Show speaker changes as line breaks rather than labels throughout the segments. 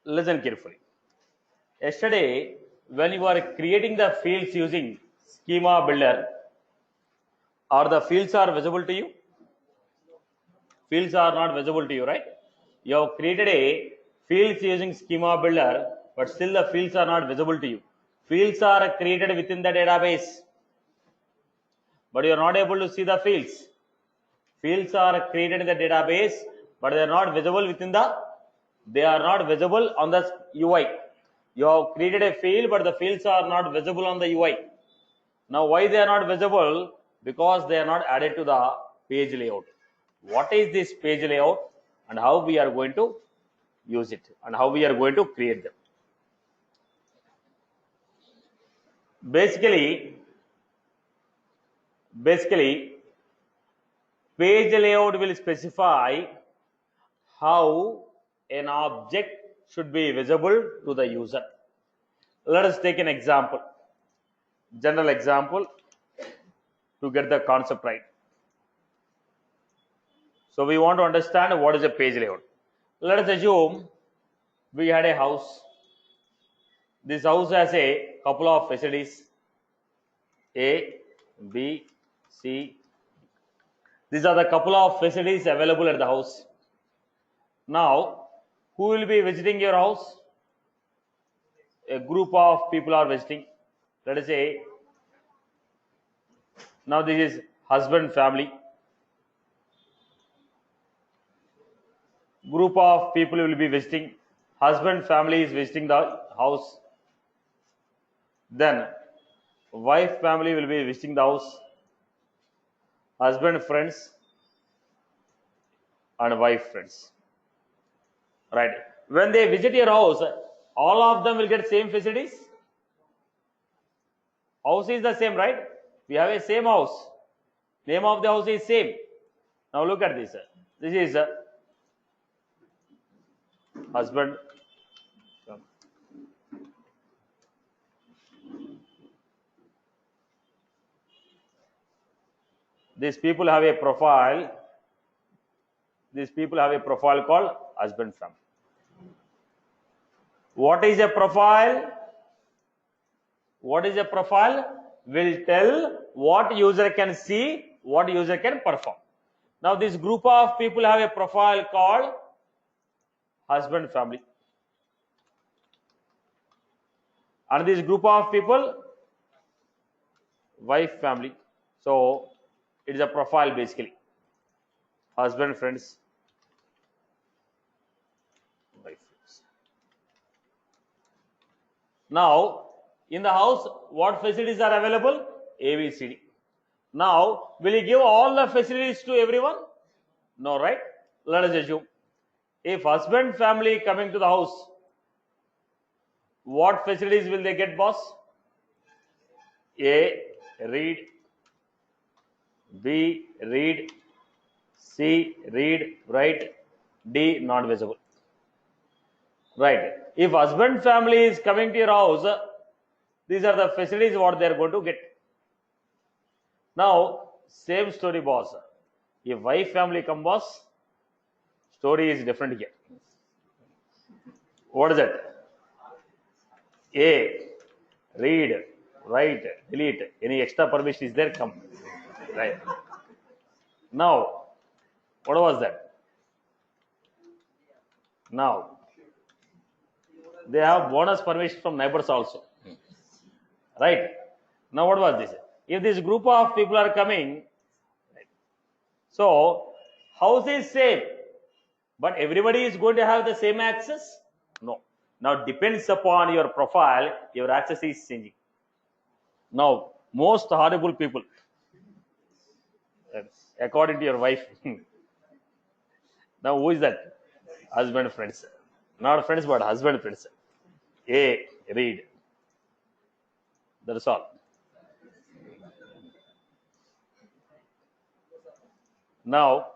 Listen carefully. Yesterday, when you are creating the fields using schema builder, are the fields are visible to you? Fields are not visible to you, right? You have created a fields using schema builder, but still the fields are not visible to you. Fields are created within the database, but you are not able to see the fields. Fields are created in the database, but they are not visible within the. They are not visible on the UI. You have created a field, but the fields are not visible on the UI. Now, why they are not visible? Because they are not added to the page layout. What is this page layout and how we are going to use it and how we are going to create them? Basically, page layout will specify how an object should be visible to the user. Let us take an example, general example, to get the concept right. So we want to understand what is a page layout. Let us assume we had a house. This house has a couple of facilities, A, B, C. These are the couple of facilities available at the house. Now, who will be visiting your house? A group of people are visiting. Let us say, now this is husband family. Group of people will be visiting. Husband family is visiting the house. Then wife family will be visiting the house. Husband friends and wife friends. Right. When they visit your house, all of them will get same facilities. House is the same, right? We have a same house. Name of the house is same. Now look at this. This is husband. These people have a profile. These people have a profile called husband family. What is a profile? What is a profile? Will tell what user can see, what user can perform. Now this group of people have a profile called husband family. And this group of people, wife family. So it is a profile basically. Husband friends, wife friends. Now in the house, what facilities are available? A, B, C, D. Now, will you give all the facilities to everyone? No, right? Let us assume. If husband family coming to the house, what facilities will they get, boss? A, read. B, read. C, read, write. D, not visible. Right. If husband family is coming to your house, these are the facilities what they are going to get. Now, same story, boss. If wife family come, boss, story is different here. What is it? A, read, write, delete. Any extra permission is there? Come. Right. Now, what was that? Now, they have bonus permission from neighbors also. Right. Now, what was this? If this group of people are coming, so house is same, but everybody is going to have the same access? No. Now depends upon your profile, your access is changing. Now, most horrible people, according to your wife. Now, who is that? Husband friends. Not friends, but husband friends. A, read. That's all. Now,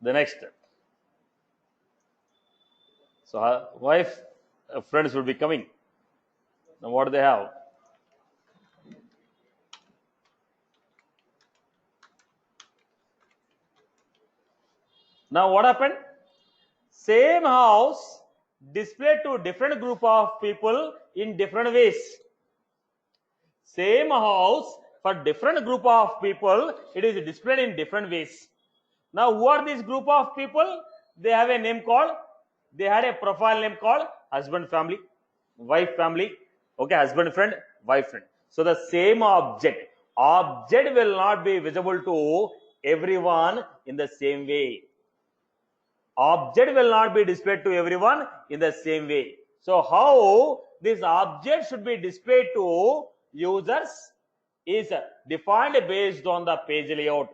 the next. So, her wife, friends will be coming. Now, what do they have? Now, what happened? Same house, displayed to different group of people in different ways. Same house for different group of people, it is displayed in different ways. Now, who are this group of people? They have a name called, they had a profile name called husband family, wife family, okay, husband friend, wife friend. So the same object will not be visible to everyone in the same way. Object will not be displayed to everyone in the same way. So how this object should be displayed to users is defined based on the page layout.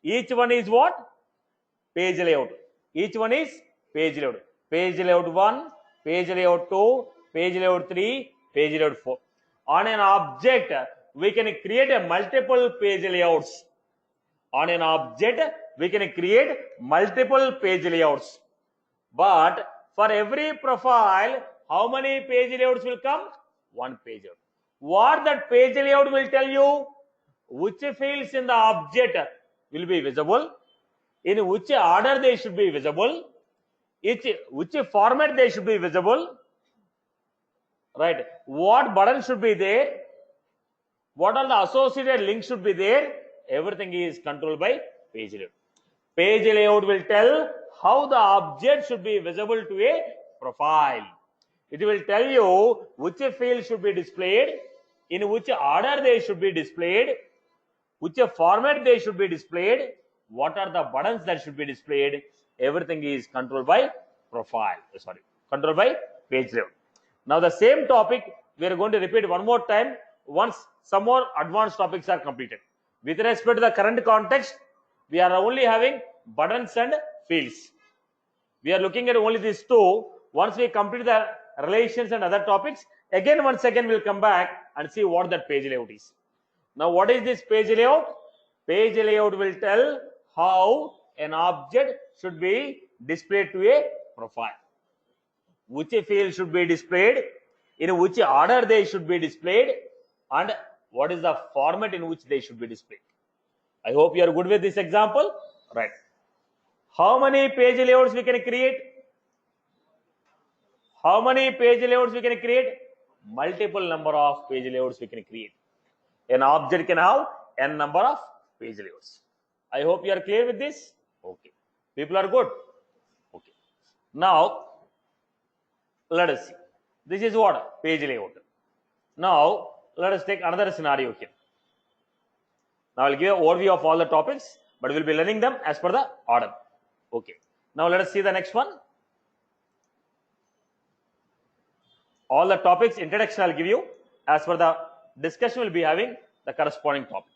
Each one is what? Page layout. Each one is page layout. Page layout 1, page layout 2, page layout 3, page layout 4. On an object, we can create a multiple page layouts. On an object, we can create multiple page layouts. But for every profile, how many page layouts will come? One page layout. What that page layout will tell you? Which fields in the object will be visible, in which order they should be visible, which format they should be visible, right? What button should be there, what are the associated links should be there, everything is controlled by page layout. Page layout will tell how the object should be visible to a profile. It will tell you which field should be displayed, in which order they should be displayed, which format they should be displayed, what are the buttons that should be displayed. Everything is controlled by controlled by page layout. Now the same topic we are going to repeat one more time once some more advanced topics are completed. With respect to the current context, we are only having buttons and fields. We are looking at only these two. Once we complete the relations and other topics, once again we'll come back and see what that page layout is. Now, what is this page layout? Page layout will tell how an object should be displayed to a profile. Which field should be displayed, in which order they should be displayed, and what is the format in which they should be displayed. I hope you are good with this example, right? How many page layouts we can create? How many page layouts we can create? Multiple number of page layouts we can create. An object can have n number of page layouts. I hope you are clear with this. Okay. People are good. Okay. Now, let us see. This is what? Page layout. Now, let us take another scenario here. Now, I will give an overview of all the topics, but we will be learning them as per the order. Okay. Now, let us see the next one. All the topics introduction I will give you. As per the discussion, we will be having the corresponding topic.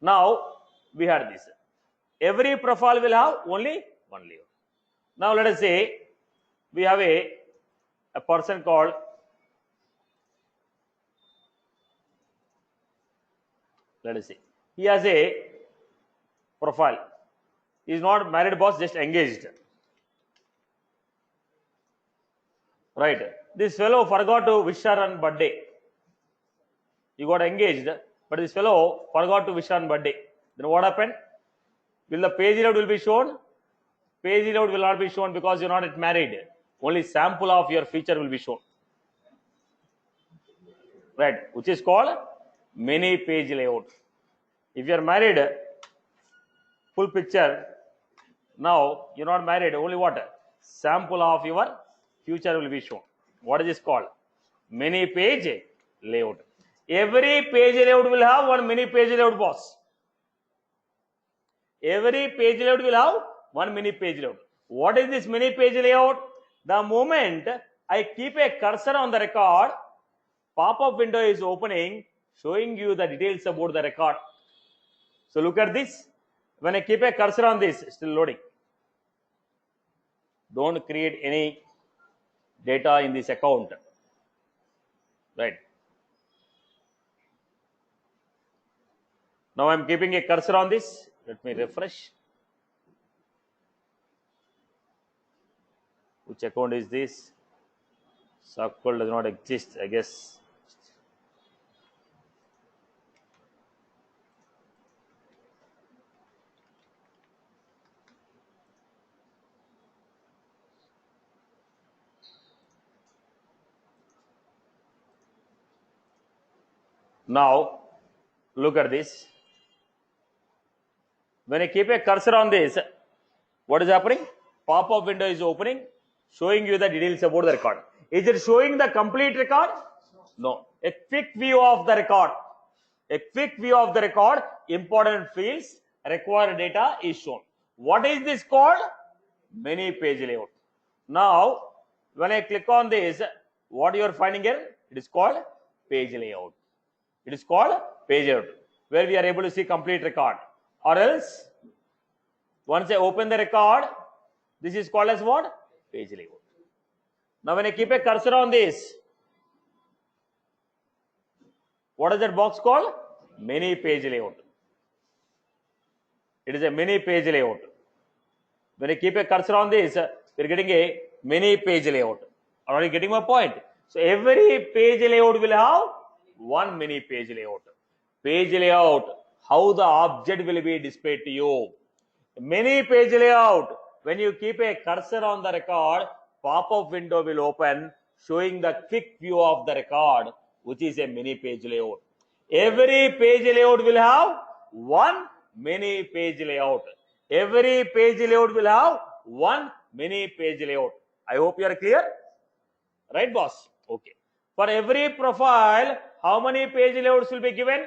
Now, we had this. Every profile will have only one layout. Now, let us say we have a person called let us see. He has a profile. He is not married boss, just engaged. Right. This fellow forgot to wish her on birthday. He got engaged, but this fellow forgot to wish her on birthday. Then what happened? Will the page layout will be shown? Page layout will not be shown because you're not yet married. Only sample of your feature will be shown. Right, which is called many page layout. If you are married, full picture. Now you're not married, only what? Sample of your future will be shown. What is this called? Many page layout. Every page layout will have one mini page layout, boss. Every page layout will have one mini page layout. What is this mini page layout? The moment I keep a cursor on the record, pop-up window is opening, showing you the details about the record. So look at this. When I keep a cursor on this, still loading. Don't create any data in this account. Right. Now I'm keeping a cursor on this. Let me refresh. Which account is this? Circle does not exist, I guess. Now, look at this. When I keep a cursor on this, what is happening? Pop-up window is opening, showing you the details about the record. Is it showing the complete record? No. A quick view of the record. A quick view of the record, important fields, required data is shown. What is this called? Many page layout. Now, when I click on this, what you are finding here? It is called page layout. It is called page layout, where we are able to see complete record. Or else, once I open the record, this is called as what? Page layout. Now, when I keep a cursor on this, what is that box called? Many page layout. It is a many page layout. When I keep a cursor on this, we are getting a many page layout. Are you getting my point? So every page layout will have one mini page layout. Page layout, how the object will be displayed to you. Many page layout, when you keep a cursor on the record, pop-up window will open showing the quick view of the record, which is a mini page layout. Every page layout will have one mini page layout. Every page layout will have one mini page layout. I hope you are clear. Right, boss? Okay. For every profile, how many page layouts will be given?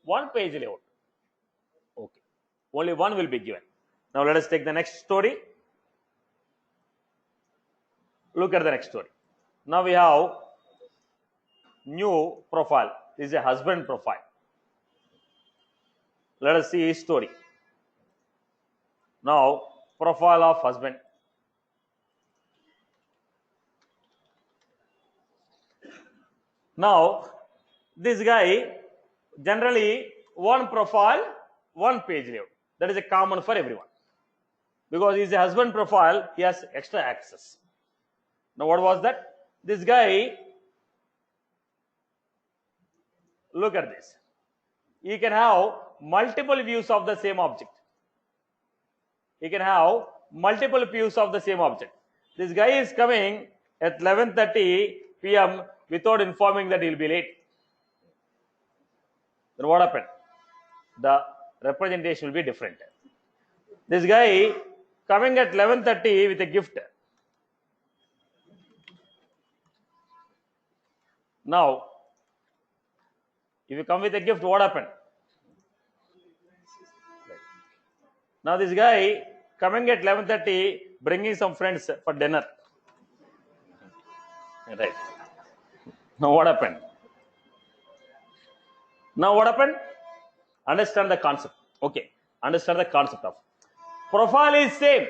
One page layout. Okay. Only one will be given. Now let us take the next story. Look at the next story. Now we have new profile. This is a husband profile. Let us see his story. Now, profile of husband. Now, this guy, generally one profile, one page layout. That is a common for everyone. Because he is a husband profile, he has extra access. Now, what was that? This guy, look at this. He can have multiple views of the same object. He can have multiple views of the same object. This guy is coming at 11:30 p.m. without informing that he will be late. Then what happened? The representation will be different. This guy coming at 11:30 with a gift. Now, if you come with a gift, what happened? Now this guy coming at 11:30, bringing some friends for dinner. Right. Now what happened? Now what happened? Understand the concept. Okay. Understand the concept of profile is same.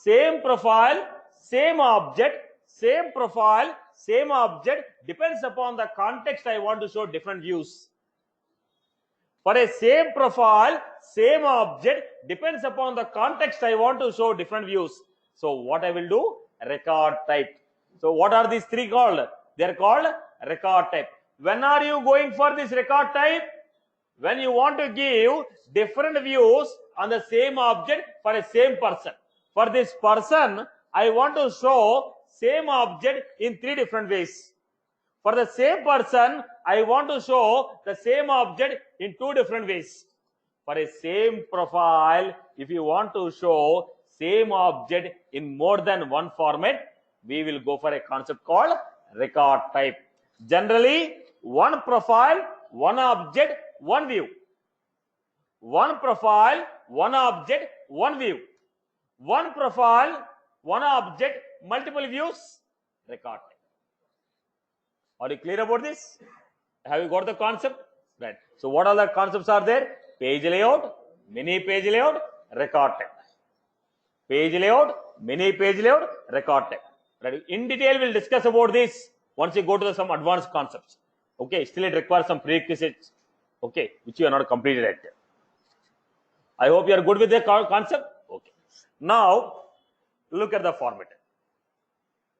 Same profile, same object, same profile, same object. Depends upon the context. I want to show different views. For a same profile, same object, depends upon the context. I want to show different views. So what I will do? Record type. So what are these three called? They are called record type. When are you going for this record type? When you want to give different views on the same object for a same person. For this person, I want to show same object in three different ways. For the same person, I want to show the same object in two different ways. For a same profile, if you want to show same object in more than one format, we will go for a concept called record type. Generally, one profile, one object, one view. One profile, one object, one view. One profile, one object, multiple views, record type. Are you clear about this? Have you got the concept? Right. So what other concepts are there? Page layout, mini page layout, record type. Page layout, mini page layout, record type. Right. In detail, we'll discuss about this once you go to some advanced concepts. Okay. Still, it requires some prerequisites. Okay, which you are not completed yet. I hope you are good with the concept. Okay. Now, look at the format.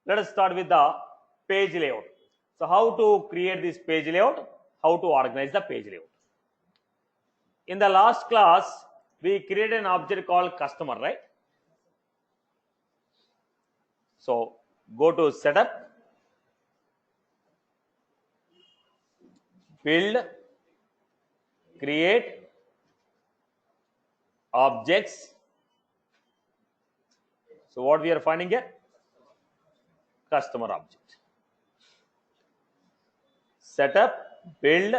Let us start with the page layout. So how to create this page layout? How to organize the page layout? In the last class, we created an object called customer, right? So go to setup. build, create objects. So what we are finding here? Customer object. Setup, build,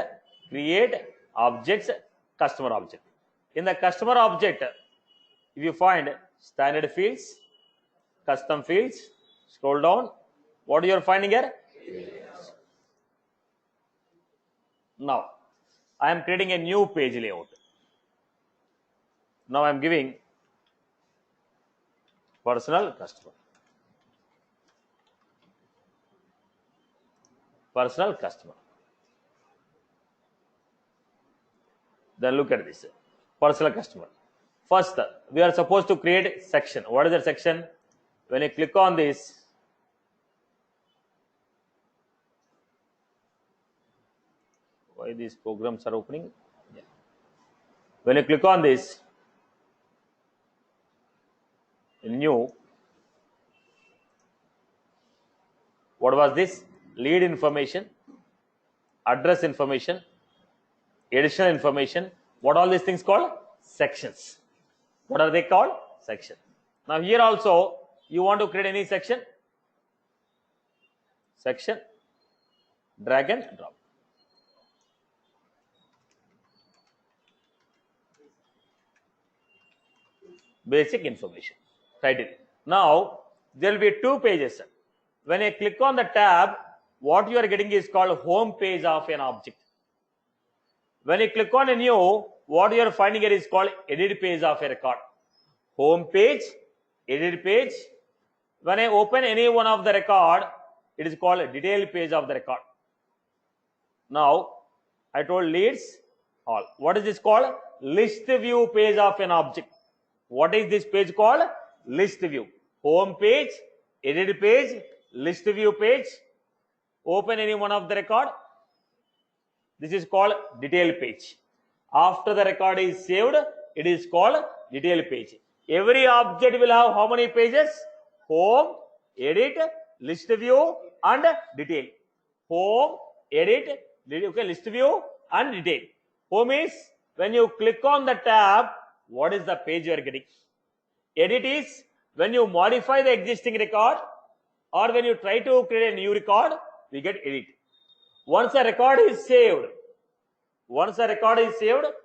create objects, customer object. In the customer object, if you find standard fields, custom fields, scroll down, what you are finding here? Now I am creating a new page layout. Now I am giving personal customer. Personal customer. Then look at this. Personal customer. First, we are supposed to create section. What is that section? When you click on this, why these programs are opening? Yeah. When you click on this, new, what was this? Lead information, address information, additional information. What all these things called? Sections. What are they called? Section. Now here also you want to create any section. Section, drag and drop. Basic information. Title. Now there will be two pages. When I click on the tab, what you are getting is called home page of an object. When you click on a new, what you are finding here is called edit page of a record. Home page, edit page. When I open any one of the record, it is called a detail page of the record. Now I told leads all. What is this called? List view page of an object. What is this page called? List view. Home page, edit page, list view page. Open any one of the record. This is called detail page. After the record is saved, it is called detail page. Every object will have how many pages? Home, edit, list view and detail. Home, edit, okay, list view and detail. Home is when you click on the tab, what is the page you are getting? Edit is when you modify the existing record or when you try to create a new record, we get edit. Once a record is saved,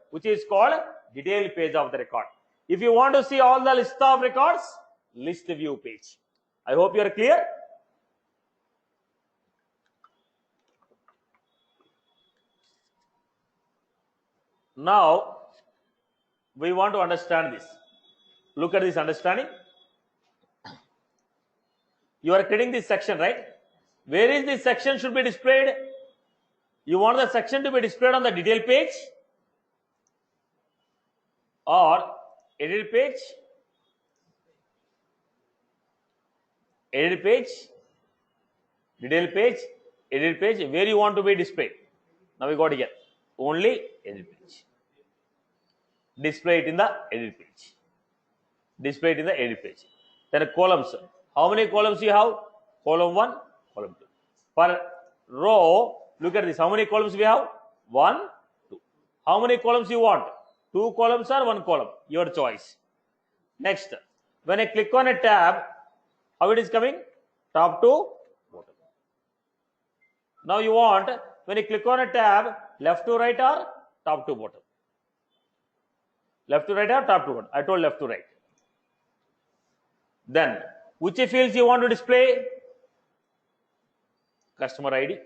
which is called detail page of the record. If you want to see all the list of records, list view page. I hope you are clear. Now we want to understand this. Look at this understanding. You are creating this section, right? Where is this section should be displayed? You want the section to be displayed on the detail page or edit page? Edit page, detail page, edit page. Where you want to be displayed? Now we got here. Only edit page. Display it in the edit page. Display it in the edit page. Then columns. How many columns you have? Column 1, column 2. Per row, look at this. How many columns we have? 1, 2. How many columns you want? 2 columns or 1 column? Your choice. Next, when I click on a tab, how it is coming? Top to bottom. Now you want, when you click on a tab, left to right or top to bottom? Left to right or top to bottom? I told left to right. Then, which fields you want to display? Customer ID.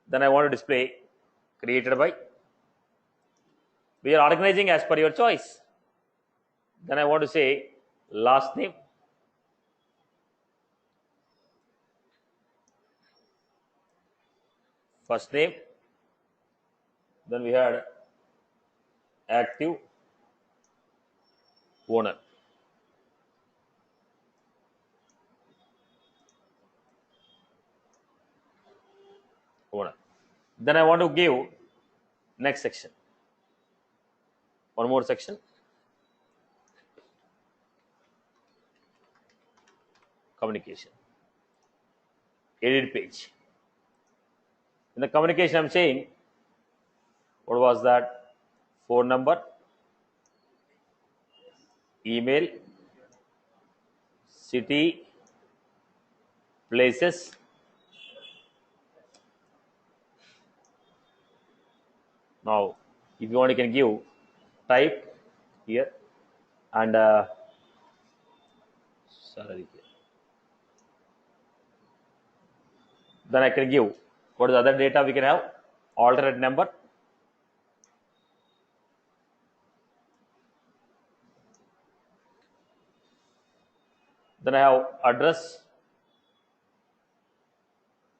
Then I want to display created by. We are organizing as per your choice. Then I want to say last name. First name. Then we had active owner. Then I want to give next section. One more section. Communication. Edit page. In the communication, I'm saying, what was that? Phone number, email, city, places. Now, if you want, you can give type here and salary here. Then I can give what is the other data we can have? Alternate number. Then I have address.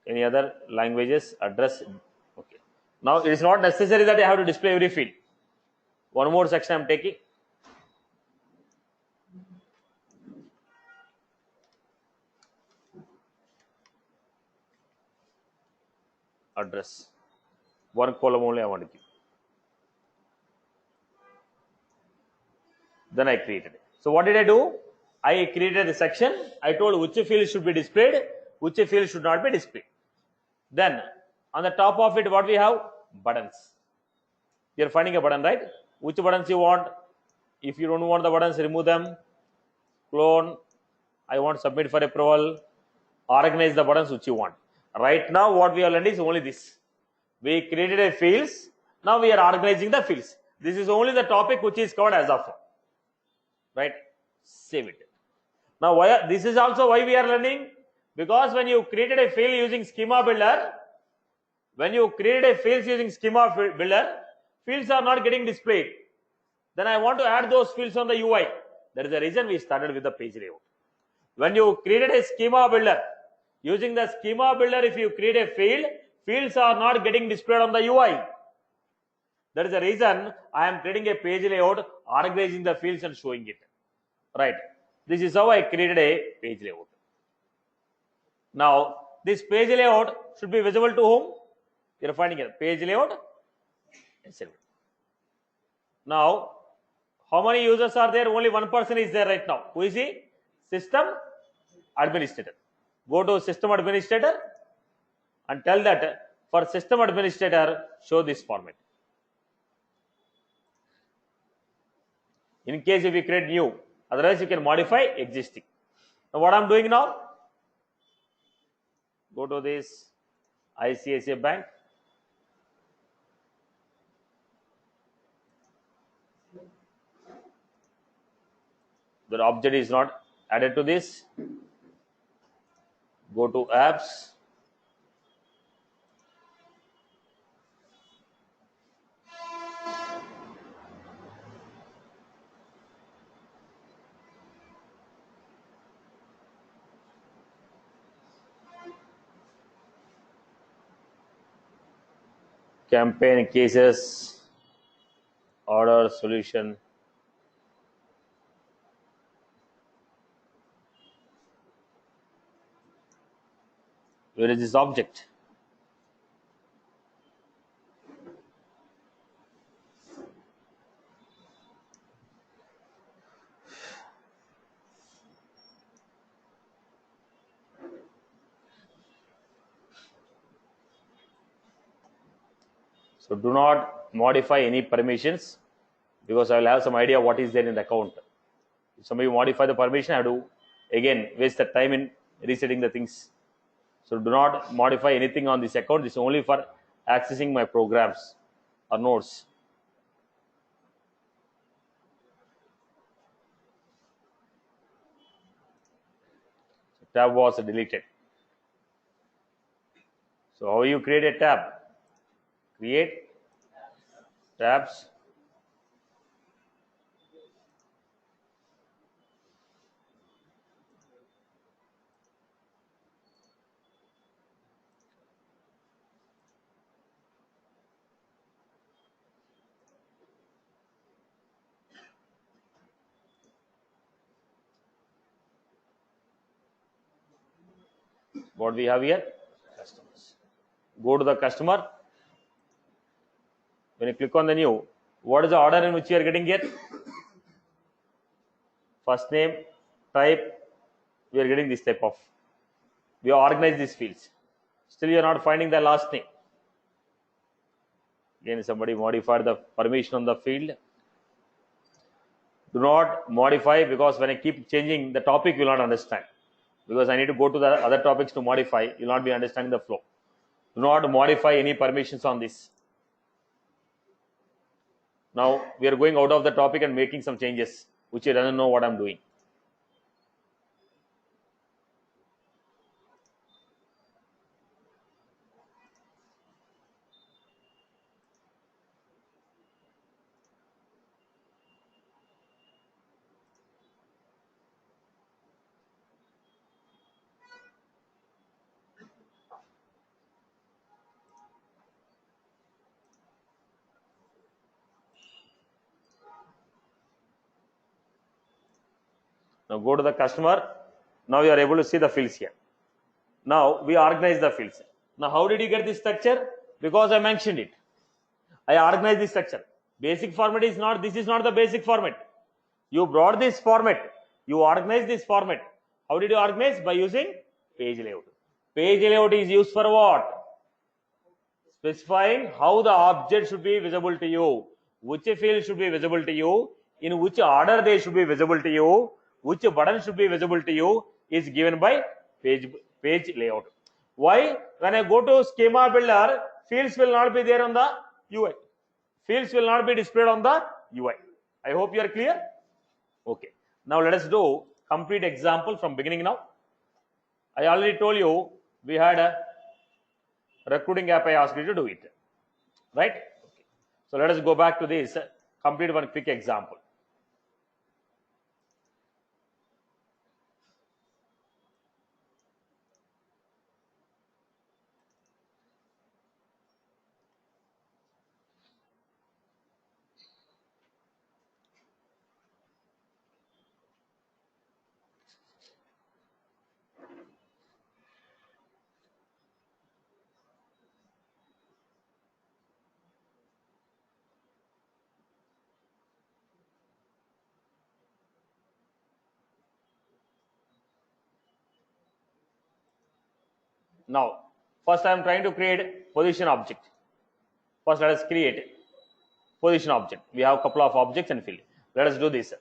Any other languages? Address. Okay. Now it is not necessary that I have to display every field. One more section I am taking. Address. One column only I want to give. Then I created it. So what did I do? I created a section. I told which field should be displayed, which field should not be displayed. Then on the top of it, what we have? Buttons. You are finding a button, right? Which buttons you want? If you don't want the buttons, remove them. Clone. I want submit for approval. Organize the buttons which you want. Right now, what we have learned is only this. We created a fields. Now we are organizing the fields. This is only the topic which is covered as of now. Right? Save it. Now, this is also why we are learning, because when you created a field using schema builder, fields are not getting displayed. Then I want to add those fields on the UI. That is the reason we started with the page layout. When you created a schema builder, using the schema builder, if you create a field, fields are not getting displayed on the UI. That is the reason I am creating a page layout, organizing the fields and showing it. Right. This is how I created a page layout. Now, this page layout should be visible to whom? You are finding it. Page layout. Now, how many users are there? Only one person is there right now. Who is he? System administrator. Go to system administrator and tell that for system administrator, show this format. In case if you create new, otherwise you can modify existing. Now what I'm doing now? Go to this ICICI Bank. The object is not added to this. Go to apps. Campaign, cases, order, solution. Where is this object? So do not modify any permissions, because I will have some idea what is there in the account. If somebody modify the permission, I have to again waste the time in resetting the things. So do not modify anything on this account. This is only for accessing my programs or notes. So tab was deleted. So how you create a tab? Create tabs. What we have here? Customers. Go to the customer. When you click on the new, what is the order in which you are getting here? First name, type, we are getting this type of. We organize these fields. Still you are not finding the last name. Again, somebody modified the permission on the field. Do not modify, because when I keep changing the topic, you will not understand. Because I need to go to the other topics to modify, you will not be understanding the flow. Do not modify any permissions on this. Now we are going out of the topic and making some changes, which he doesn't know what I'm doing. Now go to the customer. Now you are able to see the fields here. Now we organize the fields. Now how did you get this structure? Because I mentioned it. I organized this structure. Basic format is not, this is not the basic format. You brought this format. You organize this format. How did you organize? By using page layout. Page layout is used for what? Specifying how the object should be visible to you, which field should be visible to you, in which order they should be visible to you, which button should be visible to you, is given by page layout. Why? When I go to schema builder, fields will not be there on the UI. Fields will not be displayed on the UI. I hope you are clear. Okay. Now let us do complete example from beginning now. I already told you we had a recruiting app. I asked you to do it, right? Okay. So let us go back to this, complete one quick example. Now, first I am trying to create position object. First, let us create position object. We have a couple of objects and field. Let us do this.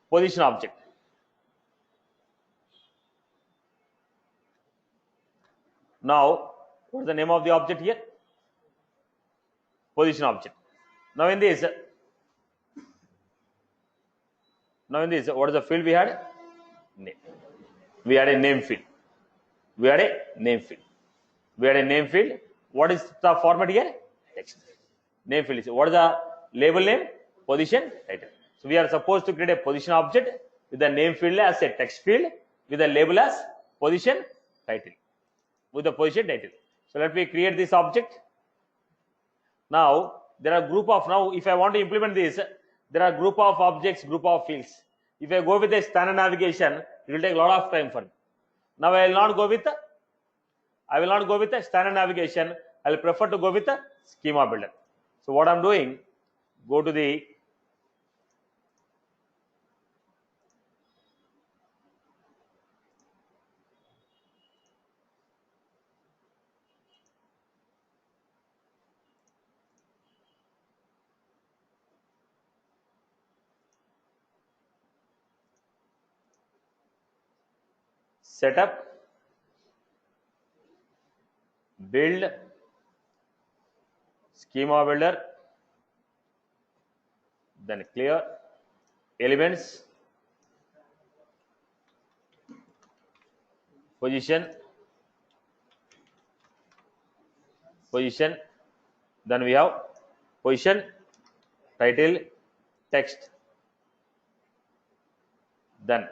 Position object. Now, what is the name of the object here? Position object. Now in this, what is the field we had? Name. We had a name field. We had a name field. We had a name field. What is the format here? Text. Name field is, what is the label name? Position title. So we are supposed to create a position object with the name field as a text field, with the label as position title. With the position title. So let me create this object. Now there are group of, now if I want to implement this, there are group of objects, group of fields. If I go with a standard navigation, it will take a lot of time for me. Now I will not go with a standard navigation. I will prefer to go with a schema builder. So what I'm doing, go to the setup, build, schema builder, then clear, elements, position, then we have position, title, text, then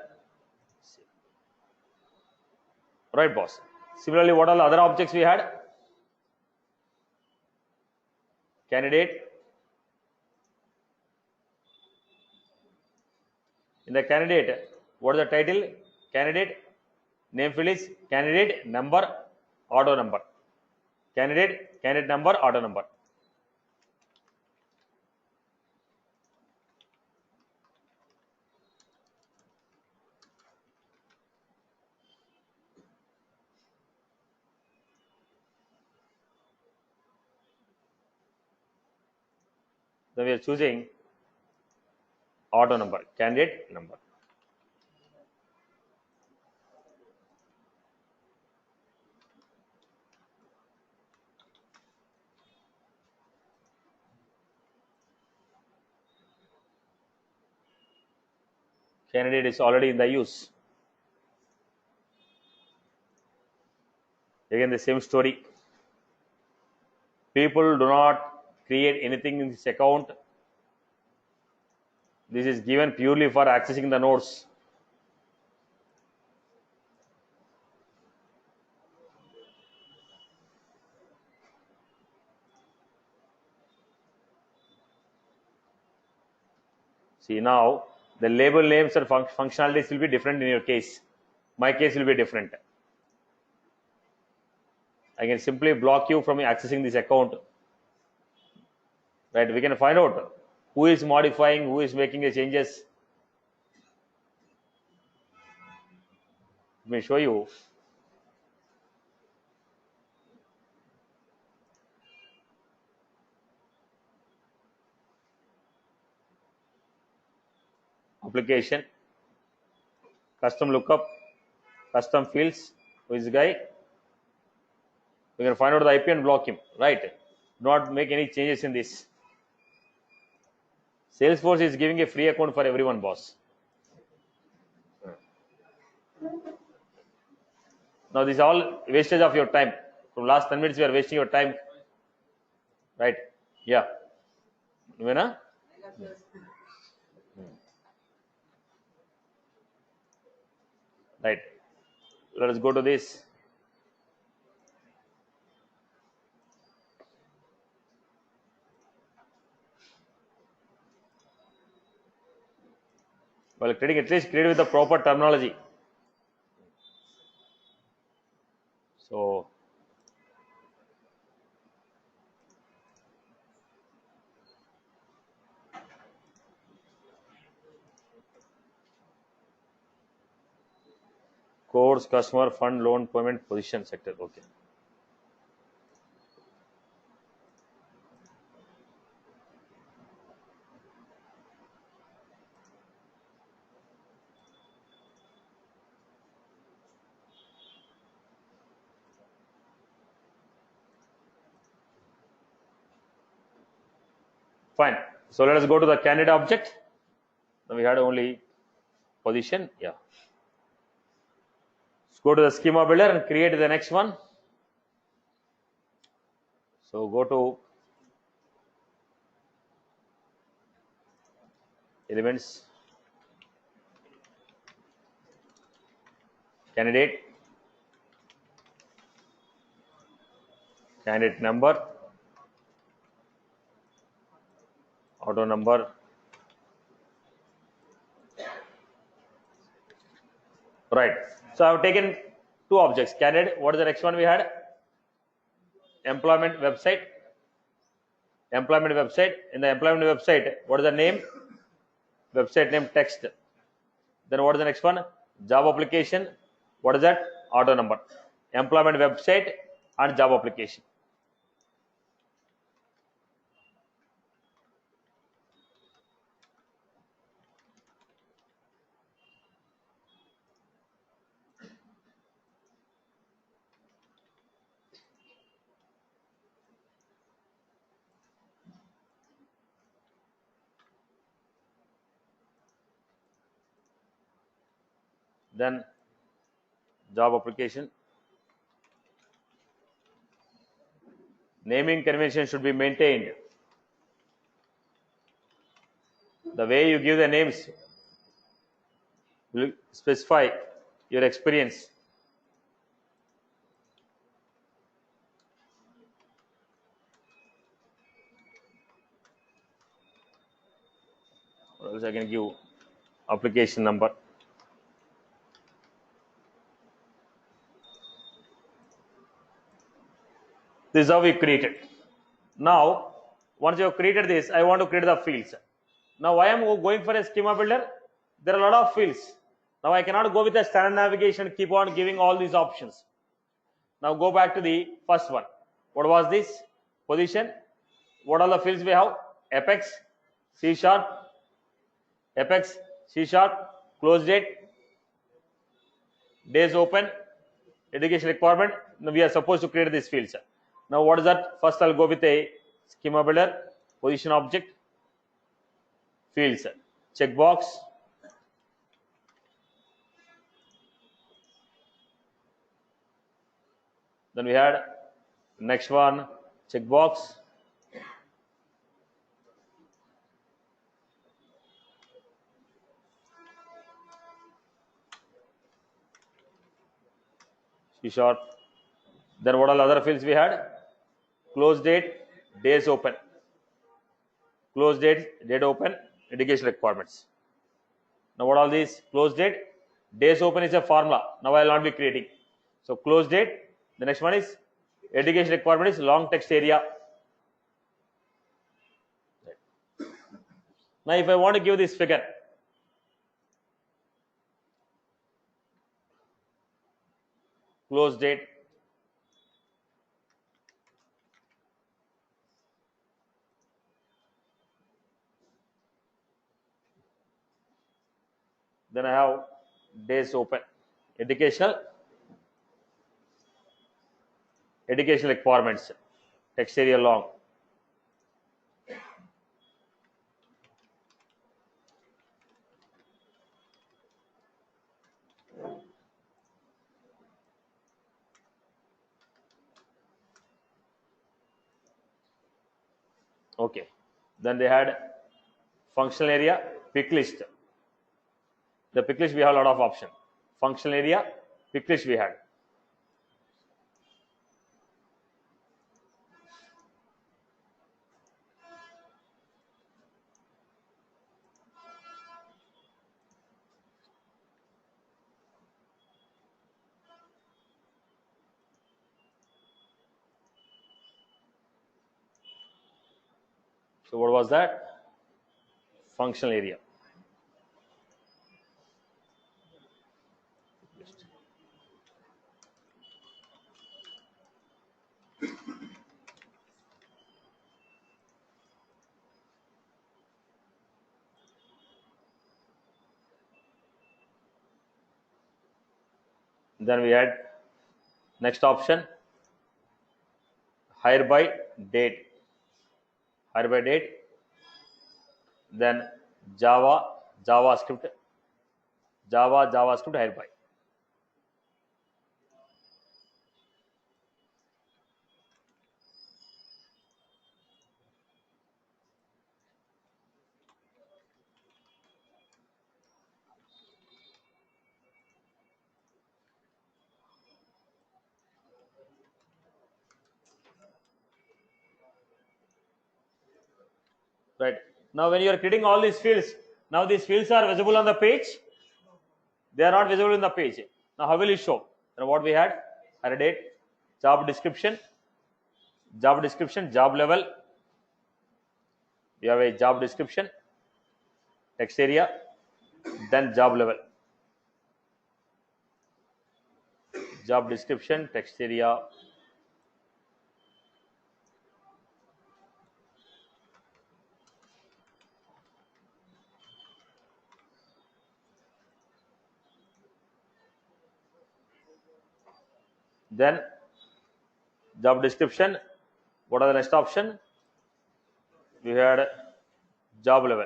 right, boss. Similarly, what are the other objects we had? Candidate. In the candidate, what is the title? Candidate. Name field is candidate number, auto number. Candidate number, auto number. Then we are choosing auto number, candidate number. Candidate is already in the use. Again, the same story. People do not create anything in this account. This is given purely for accessing the nodes. See, now the label names and functionalities will be different in your case. My case will be different. I can simply block you from accessing this account. Right? We can find out who is modifying, who is making the changes. Let me show you. Application, custom lookup, custom fields. Who is the guy? We can find out the IP and block him. Right? Do not make any changes in this. Salesforce is giving a free account for everyone, boss. Now this is all wastage of your time. From last 10 minutes, we are wasting your time. Right? Yeah. Nuvena? Right. Let us go to this. While creating, at least create with the proper terminology. So, course, customer, fund, loan, payment, position, sector. Okay. Fine. So let us go to the candidate object. Now we had only position. Yeah. Let's go to the schema builder and create the next one. So go to elements, candidate, candidate number, auto number, right. So I have taken two objects. Candidate. What is the next one we had? Employment website. Employment website. In the employment website, what is the name? Website name text. Then what is the next one? Job application. What is that? Auto number. Employment website and job application. Then job application. Naming convention should be maintained. The way you give the names will specify your experience. Or else I can give application number. This is how we created. Now, once you have created this, I want to create the fields. Now, why I am going for a schema builder? There are a lot of fields. Now, I cannot go with the standard navigation, keep on giving all these options. Now, go back to the first one. What was this? Position. What are the fields we have? Apex, C sharp, apex, C sharp, close date, days open, education requirement. Now we are supposed to create these fields. Now what is that? First I'll go with a schema builder, position object, fields, checkbox. Then we had next one, checkbox. C sharp. Then what are the other fields we had? Close date, days open. Close date, date open, education requirements. Now what are these? Close date, days open is a formula. Now I will not be creating. So close date. The next one is education requirement is long text area. Now if I want to give this figure, close date, then I have days open, education requirements, text area long. Okay. Then they had functional area, pick list. The pick list we have a lot of option. Functional area, pick list we had. So what was that? Functional area. Then we had next option, hire by date. Hire by date. Then JavaScript hire by. Right. Now when you are creating all these fields, now these fields are visible on the page. They are not visible in the page. Now how will you show? Now what we had? Hire date, job description, job level. We have a job description, text area, then job level. Job description, text area. Then job description. What are the next option? We had job level.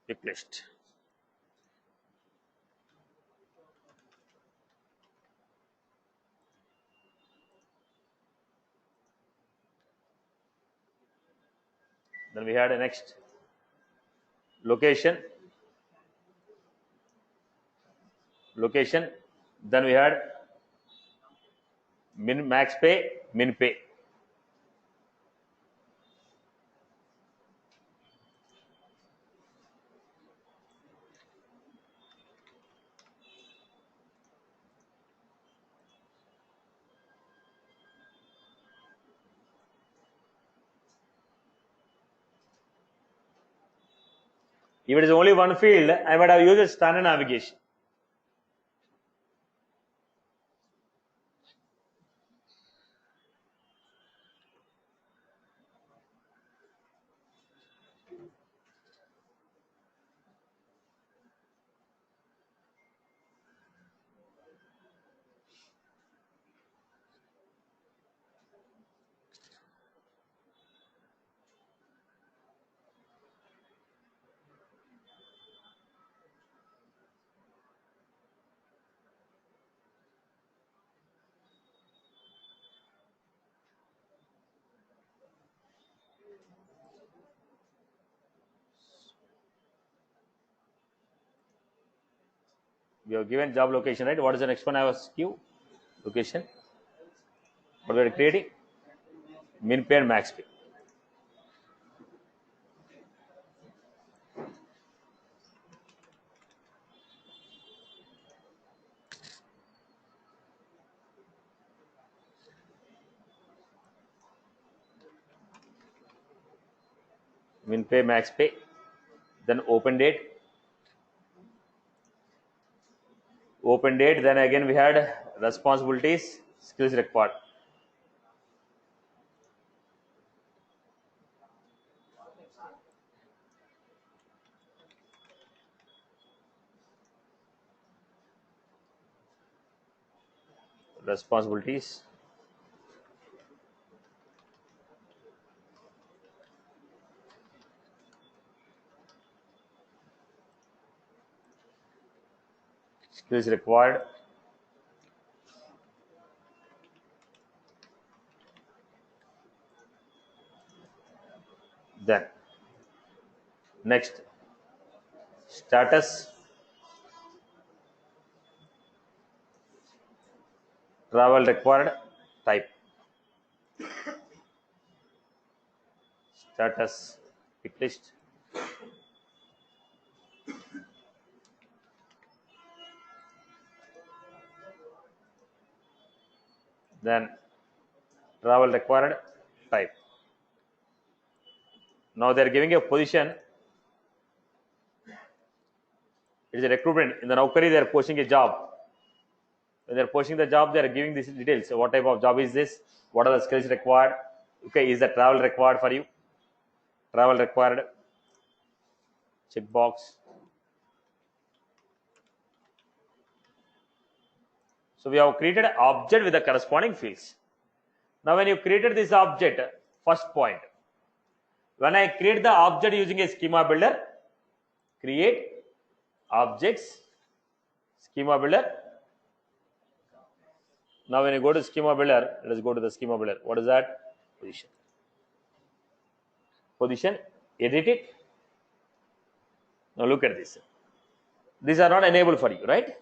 Pick list. Then we had a next location. Then we had max pay, min pay. If it is only one field, I might have used standard navigation. We have given job location, right? What is the next one I was give? Location. What we are creating? Min pay and max pay. Min pay, max pay. Then open date. Open date. Then again we had responsibilities, skills required. Responsibilities. Skills required. Then next status, travel required, type. Status, pick list. Then travel required, type. Now they are giving a position. It is a recruitment. In the Naukri, they are posting a job. When they are posting the job, they are giving these details. So what type of job is this? What are the skills required? Okay, is the travel required for you? Travel required. Check box. So we have created an object with the corresponding fields. Now when you created this object, first point, when I create the object using a schema builder, create objects, schema builder. Now when you go to schema builder, let us go to the schema builder. What is that? Position. Position, edit it. Now look at this. These are not enabled for you, right?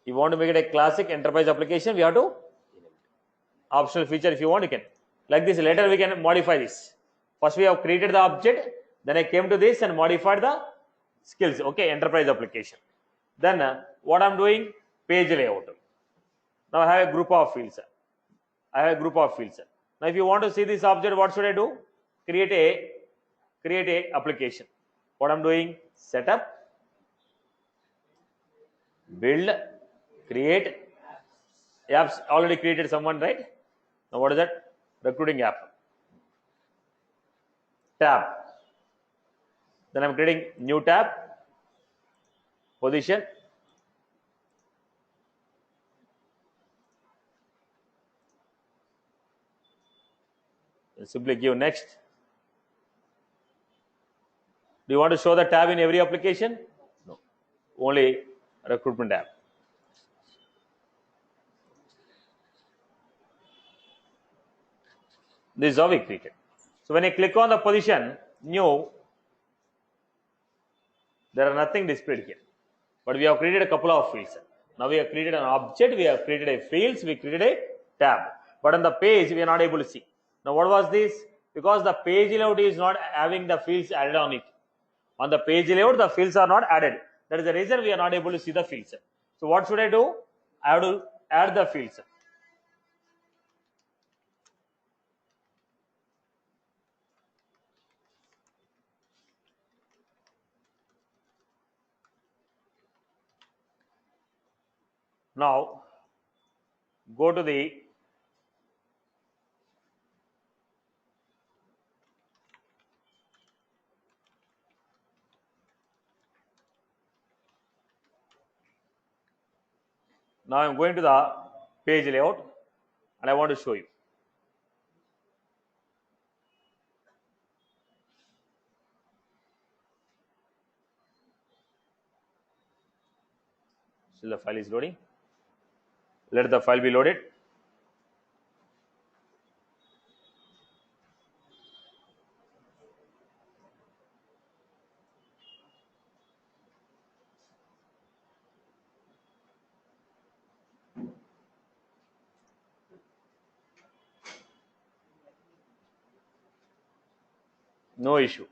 You want to make it a classic enterprise application, we have to optional feature. If you want, you can. Like this, later we can modify this. First we have created the object, then I came to this and modified the skills. Okay, enterprise application. Then what I'm doing, page layout. Now I have a group of fields. I have a group of fields. Now if you want to see this object, what should I do? Create a application. What I'm doing, setup, build, create. Apps already created someone, right? Now what is that? Recruiting app. Tab. Then I'm creating new tab. Position. And simply give next. Do you want to show the tab in every application? No. Only recruitment app. This is how we created. So when I click on the position, new, there are nothing displayed here. But we have created a couple of fields. Now we have created an object, we have created a fields, we created a tab. But on the page, we are not able to see. Now what was this? Because the page layout is not having the fields added on it. On the page layout, the fields are not added. That is the reason we are not able to see the fields. So what should I do? I have to add the fields. Now go to the now I'm going to the page layout and I want to show you. Still the file is loading. Let the file be loaded. no issue.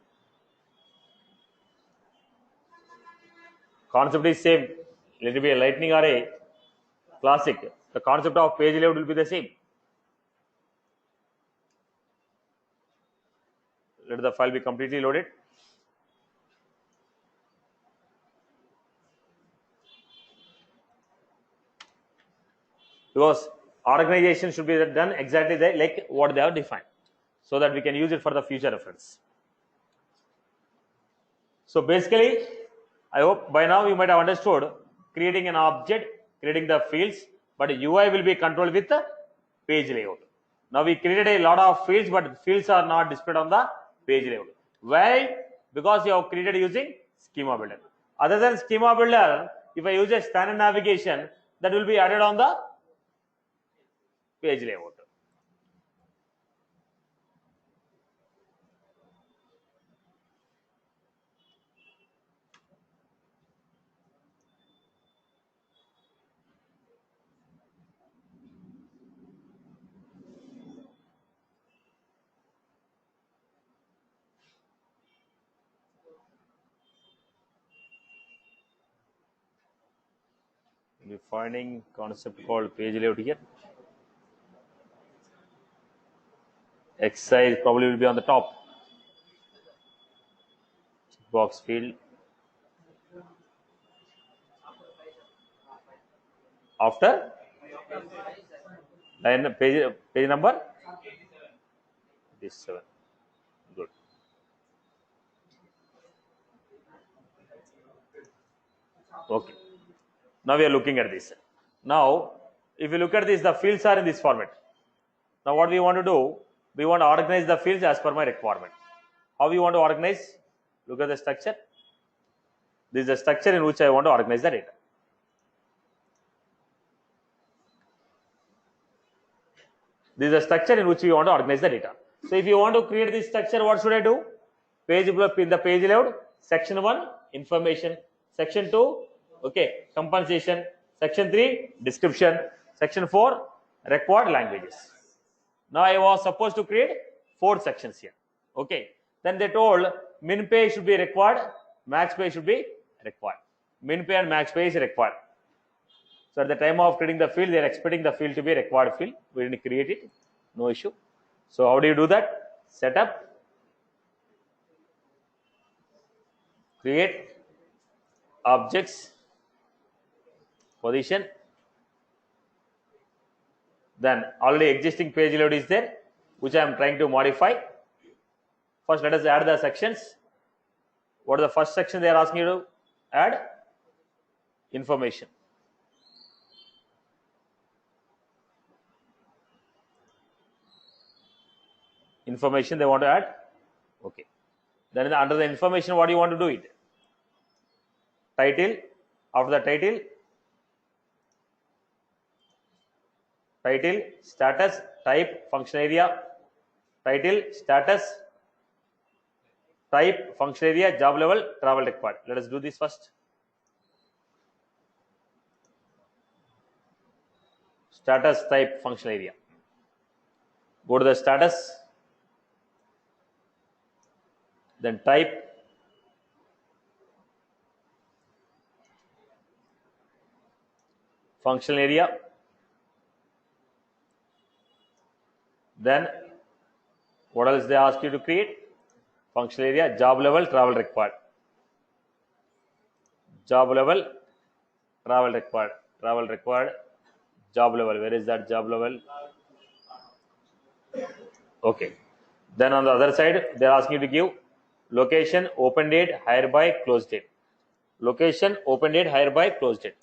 Concept is same. Let it be a lightning or a classic. The concept of page layout will be the same. Let the file be completely loaded. Because organization should be done exactly like what they have defined, so that we can use it for the future reference. So basically, I hope by now you might have understood creating an object, creating the fields, but UI will be controlled with the page layout. Now we created a lot of fields, but fields are not displayed on the page layout. Why? Because you have created using schema builder. Other than schema builder, if I use a standard navigation, that will be added on the page layout. Defining concept called page layout here. X size probably will be on the top. Box field. After line page number this 7. Good. Okay. Now we are looking at this. Now, if you look at this, the fields are in this format. Now, what we want to do, we want to organize the fields as per my requirement. How we want to organize? Look at the structure. This is the structure in which I want to organize the data. This is the structure in which we want to organize the data. So, if you want to create this structure, what should I do? Page in the page layout, section 1, information, section 2, okay, compensation, section 3, description, section 4, required languages. Now I was supposed to create 4 sections here. Okay. Then they told min pay should be required, max pay should be required. Min pay and max pay is required. So at the time of creating the field, they are expecting the field to be a required field. We didn't create it, no issue. So how do you do that? Setup, create objects, position. Then already existing page load is there, which I am trying to modify. First, let us add the sections. What is the first section they are asking you to add? Information. Information they want to add. Okay. Then under the information, what do you want to do it? Title. After the title, status, type, function area. Title, status, type, function area, job level, travel required. Let us do this first. Status, type, function area. Go to the status, then type, functional area, then what else they ask you to create? Functional area, job level, travel required. Job level, travel required. Travel required, job level. Where is that job level? Okay. Then on the other side, they are asking you to give location, open date, hire by, close date. Location, open date, hire by, close date.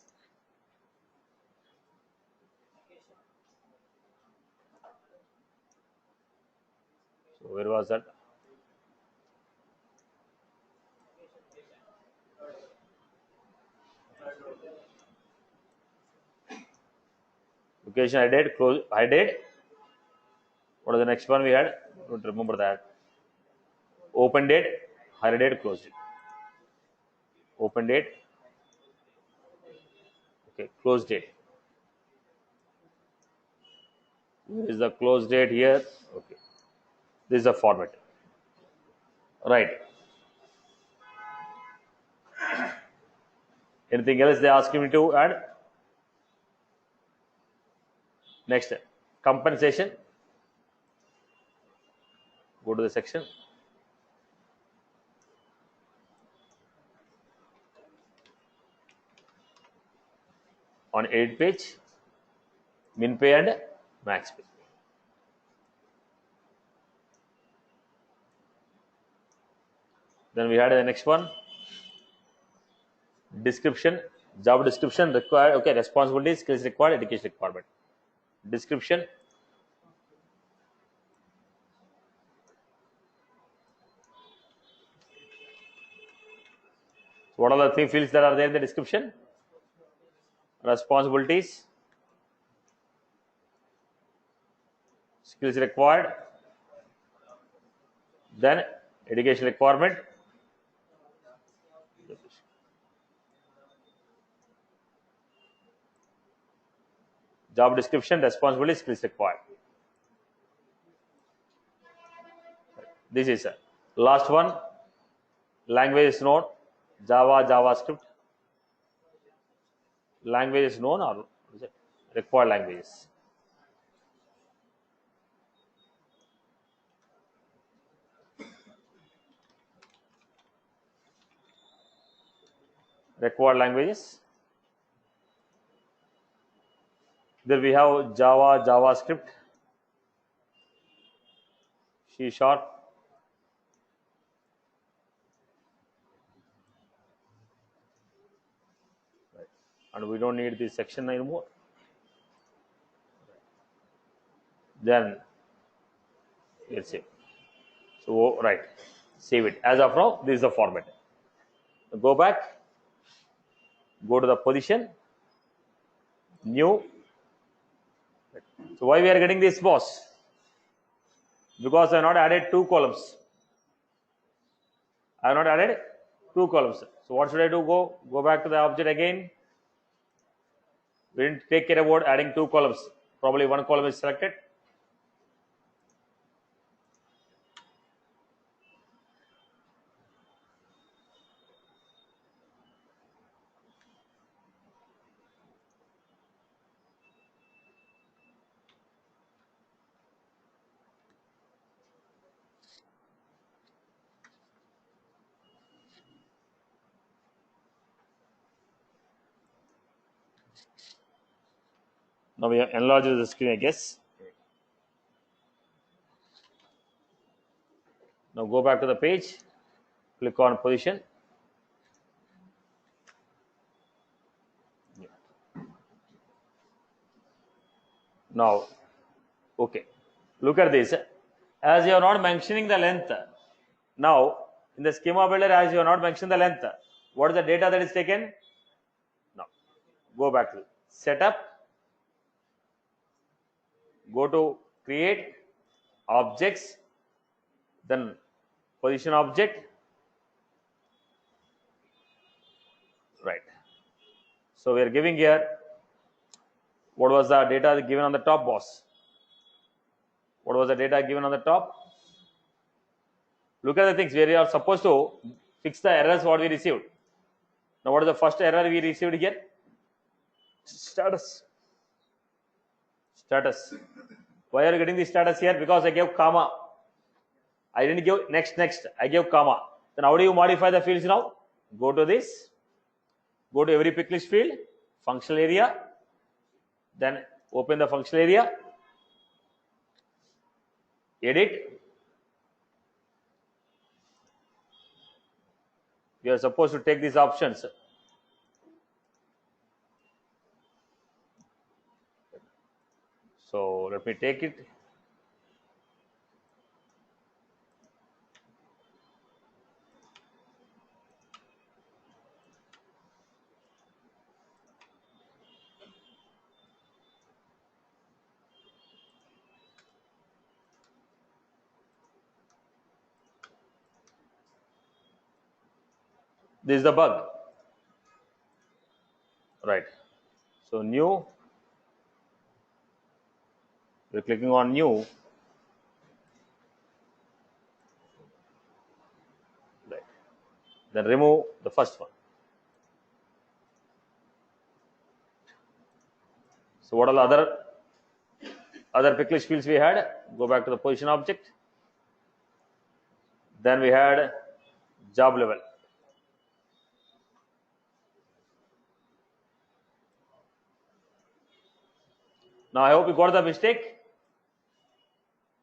So where was that? Location, hire date, close, hire date. What is the next one we had? Don't remember that. Open date, hire date, close date. Open date. Okay, close date. Where is the close date here? Okay. This is the format. Right. Anything else they ask me to add? Next, compensation. Go to the section. On 8th page, min pay and max pay. Then we had the next one, description, job description required. Okay, responsibilities, skills required, education requirement. Description. What are the three fields that are there in the description? Responsibilities, skills required, then education requirement. Job description, responsibilities, skills required. This is last one. Language is known, Java, JavaScript. Language is known, or what is it? Required languages. Required languages. Then we have Java, JavaScript, C#. And we don't need this section anymore. Then let's save. So right, save it. As of now, this is the format. Go back, go to the position, new. So why we are getting this, boss? Because I have not added two columns. I have not added two columns. So what should I do? Go back to the object again. We didn't take care about adding two columns. Probably one column is selected. Now we have enlarged the screen, I guess. Now go back to the page, click on position. Now, okay, look at this. As you are not mentioning the length, now in the schema builder, as you are not mentioning the length, what is the data that is taken? Now, go back to setup, go to create objects, then position object. Right. So we are giving here, what was the data given on the top, boss? What was the data given on the top? Look at the things where you are supposed to fix the errors what we received. Now what is the first error we received here? Status. Status. Why are you getting the status here? Because I gave comma. I didn't give next. I gave comma. Then how do you modify the fields now? Go to this. Go to every pick list field, functional area. Then open the functional area. Edit. You are supposed to take these options. So let me take it. This is the bug. Right. So new. We're clicking on new. Then remove the first one. So what are the other picklish fields we had? Go back to the position object. Then we had job level. Now I hope you got the mistake,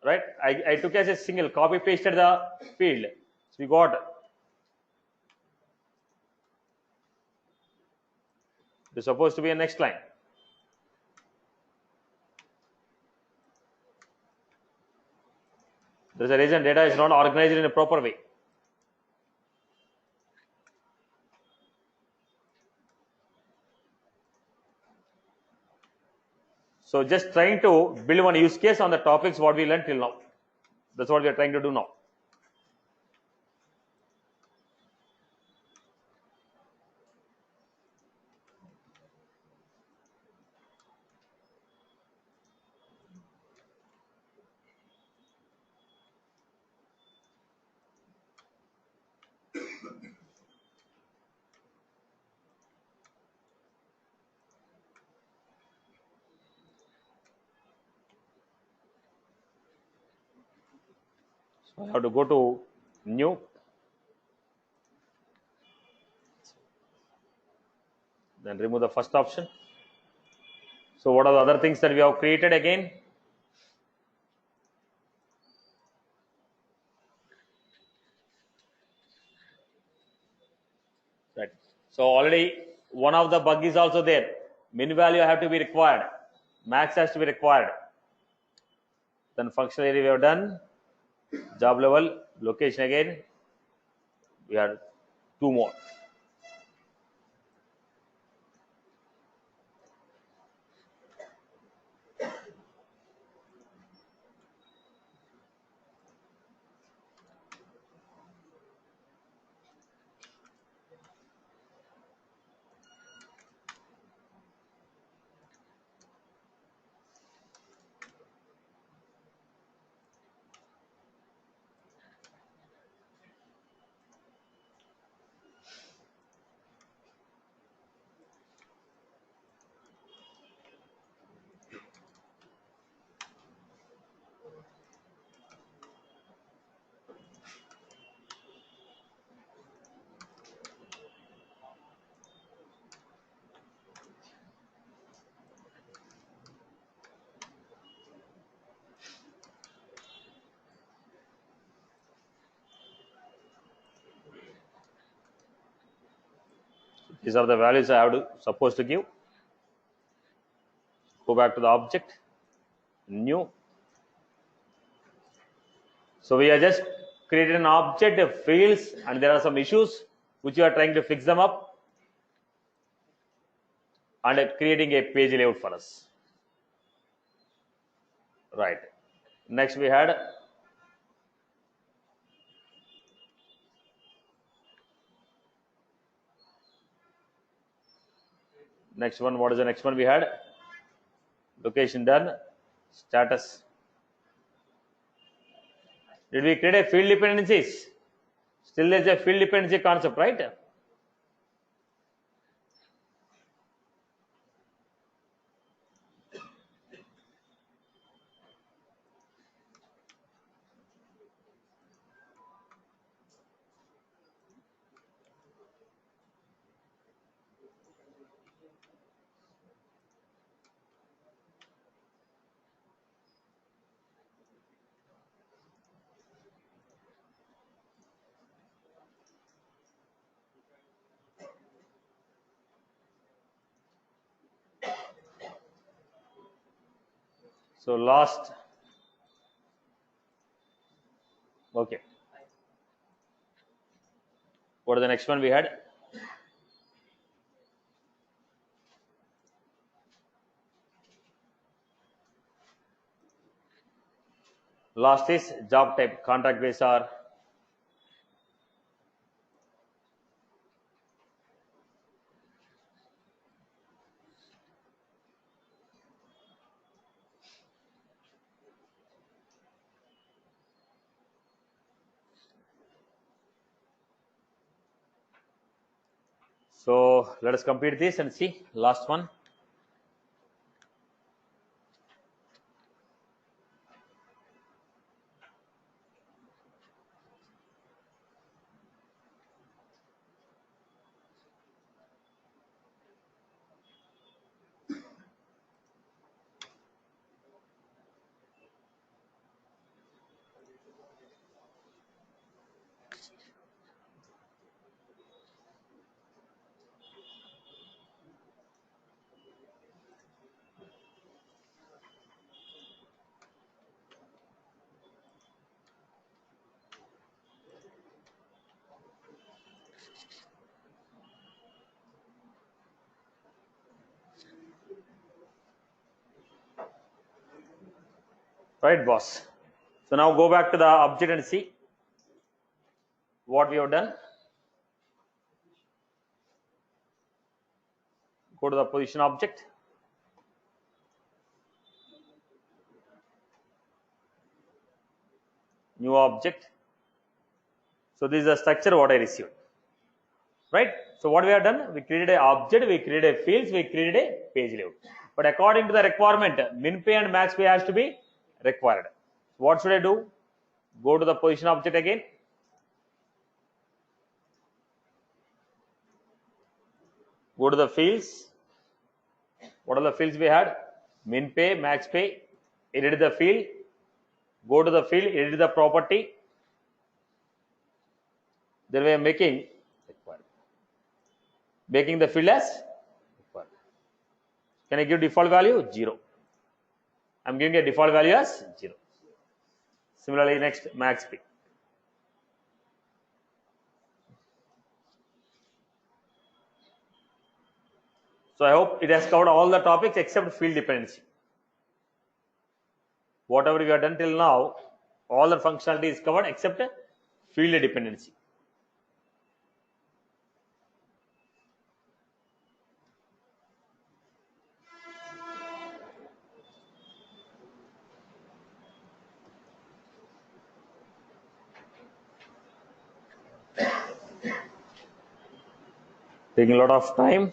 right? I took as a single, copy pasted the field. So we got, this is supposed to be a next line. There is a reason data is not organized in a proper way. So just trying to build one use case on the topics what we learned till now. That's what we are trying to do now. So I have to go to new. Then remove the first option. So what are the other things that we have created again? Right. So already one of the bug is also there. Min value have to be required. Max has to be required. Then functional area we have done. Job level, location again. We had two more. These are the values I have to supposed to give. Go back to the object, new. So we are just created an object of fields, and there are some issues which you are trying to fix them up and creating a page layout for us. Right. Next we had next one. What is the next one we had? Location done. Status. Did we create a field dependencies? Still there's a field dependency concept, right? So last, okay. What is the next one we had? Last is job type, contract base or So let us complete this and see last one. Right, boss. So now go back to the object and see what we have done. Go to the position object. New object. So this is the structure what I received. Right? So what we have done, we created an object, we created a fields, we created a page layout. But according to the requirement, min pay and max pay has to be required. What should I do? Go to the position object again. Go to the fields. What are the fields we had? Min pay, max pay. Edit the field. Go to the field, edit the property. Then we are making the field as required. Can I give default value? 0. I'm giving a default value as 0. Similarly, next max pay. So I hope it has covered all the topics except field dependency. Whatever we have done till now, all the functionality is covered except field dependency. Taking a lot of time.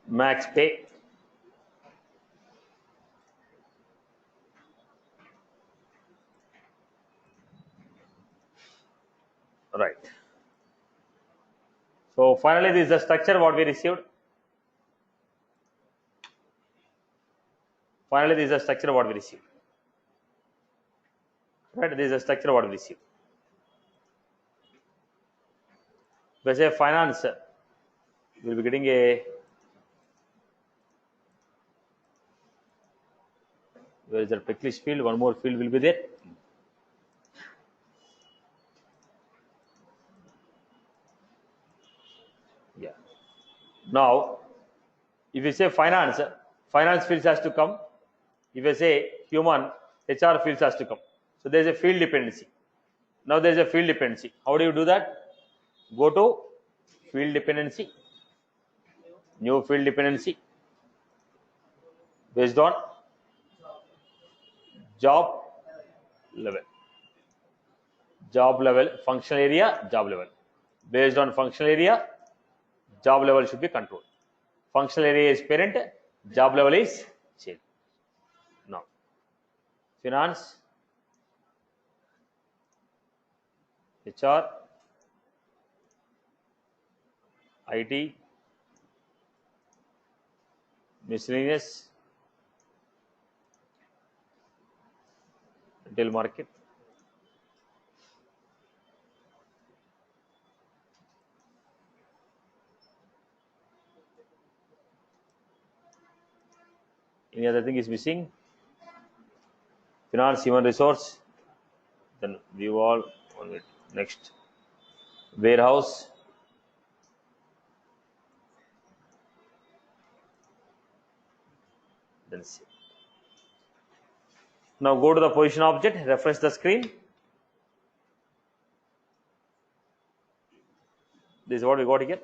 Max pay. Right. So finally, this is the structure what we received. Finally, this is the structure what we received. Right, this is the structure what we received. If I say finance, we will be getting a, where is the checklist field? One more field will be there. Yeah. Now, if you say finance, finance fields has to come. If I say human, HR fields has to come. So there is a field dependency. Now there is a field dependency. How do you do that? Go to field dependency, new field dependency based on job level, functional area, job level. Based on functional area, job level should be controlled. Functional area is parent, job level is child. Now, finance, HR, IT, miscellaneous, retail market. Any other thing is missing? Finance, human resource. Then view all. On it. Next, warehouse. Then see. Now go to the position object, refresh the screen. This is what we got here.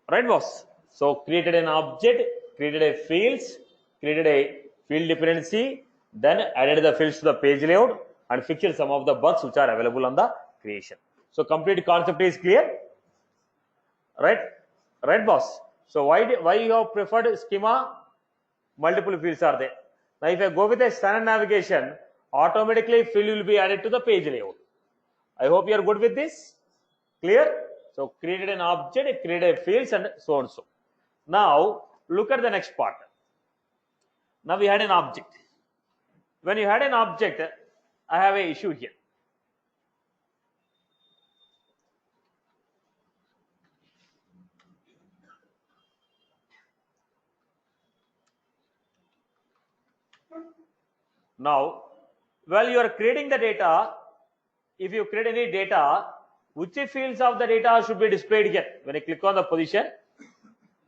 Right, boss? So created an object, created a fields, created a field dependency, then added the fields to the page layout and fixed some of the bugs which are available on the creation. So complete concept is clear, right? Right, boss? So why you have preferred schema? Multiple fields are there. Now if I go with a standard navigation, automatically field will be added to the page layout. I hope you are good with this. Clear? So created an object, created a fields and so on so. Now look at the next part. Now we had an object. When you had an object, I have an issue here. Now, while you are creating the data, if you create any data, which fields of the data should be displayed here? When you click on the position,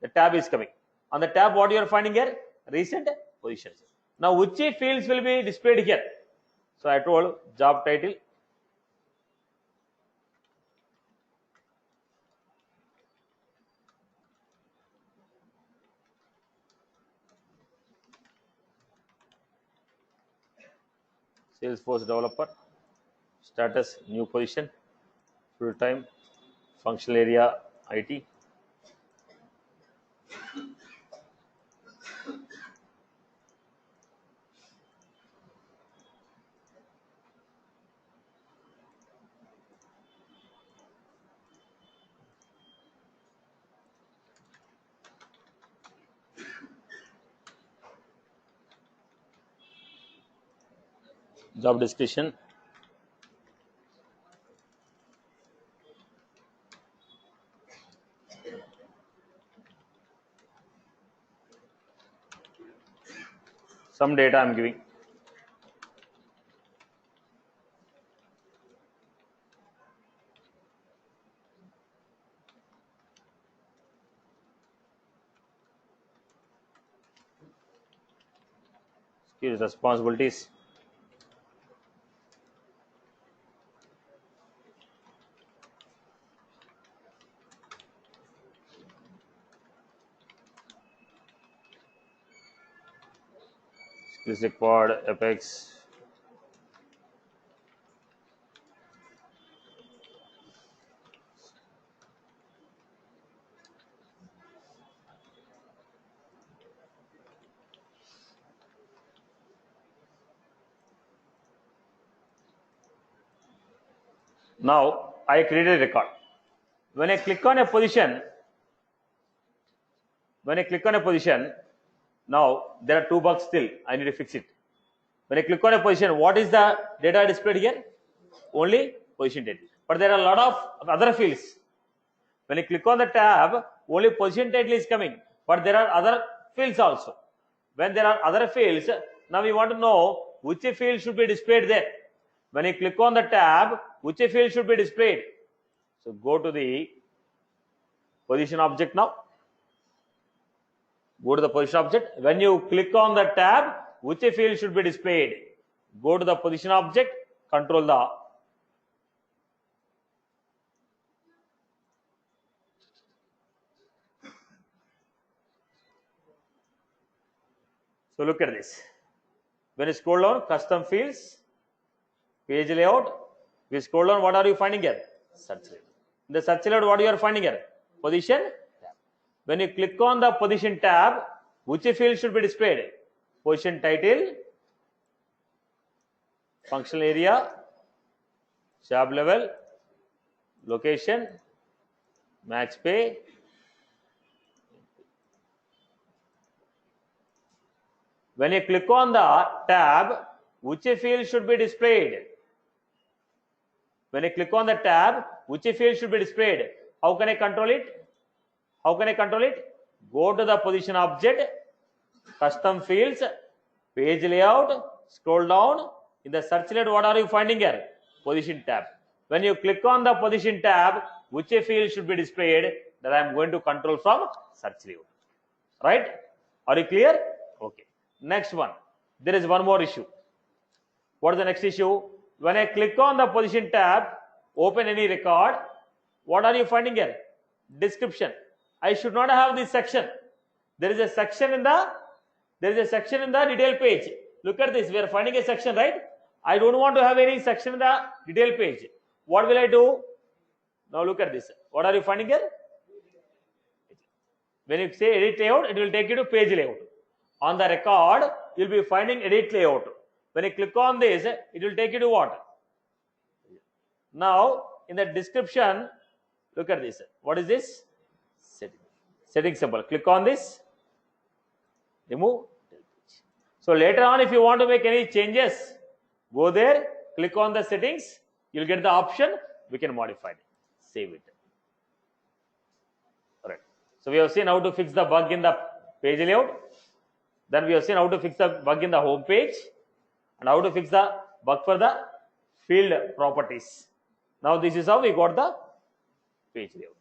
the tab is coming. On the tab, what you are finding here? Recent positions. Now, which fields will be displayed here? So I told job title. Salesforce developer, status, new position, full time, functional area, IT. Job description. Some data I am giving. Skills, responsibilities. Skills required, Apex. Now I created a record. When I click on a position, now there are two bugs still. I need to fix it. When I click on a position, what is the data displayed here? Only position title. But there are a lot of other fields. When I click on the tab, only position title is coming. But there are other fields also. When there are other fields, now we want to know which field should be displayed there. When you click on the tab, which field should be displayed? So go to the position object now. Go to the position object. When you click on the tab, which field should be displayed? Go to the position object, control the. So look at this. When you scroll down, custom fields, page layout. We scroll down, what are you finding here? Search layout. In the search layout, what you are finding here? Position tab. When you click on the position tab, which field should be displayed? Position title, functional area, job level, location, max pay. When you click on the tab, which field should be displayed? When I click on the tab, which field should be displayed? How can I control it? How can I control it? Go to the position object, custom fields, page layout, scroll down. In the search layout, what are you finding here? Position tab. When you click on the position tab, which field should be displayed? That I am going to control from search layout. Right? Are you clear? Okay. Next one. there is one more issue. What is the next issue? When I click on the position tab, open any record, what are you finding here? Description. I should not have this section. There is a section in the detail page. Look at this. We are finding a section, right? I don't want to have any section in the detail page. What will I do? Now look at this. What are you finding here? When you say edit layout, it will take you to page layout. On the record, you will be finding edit layout. When you click on this, it will take you to what? Now, in the description, look at this. What is this? Setting symbol. Click on this. Remove. So later on, if you want to make any changes, go there, click on the settings. You'll get the option. We can modify it. Save it. Alright. So we have seen how to fix the bug in the page layout. Then we have seen how to fix the bug in the home page and how to fix the bug for the field properties. Now this is how we got the page layout.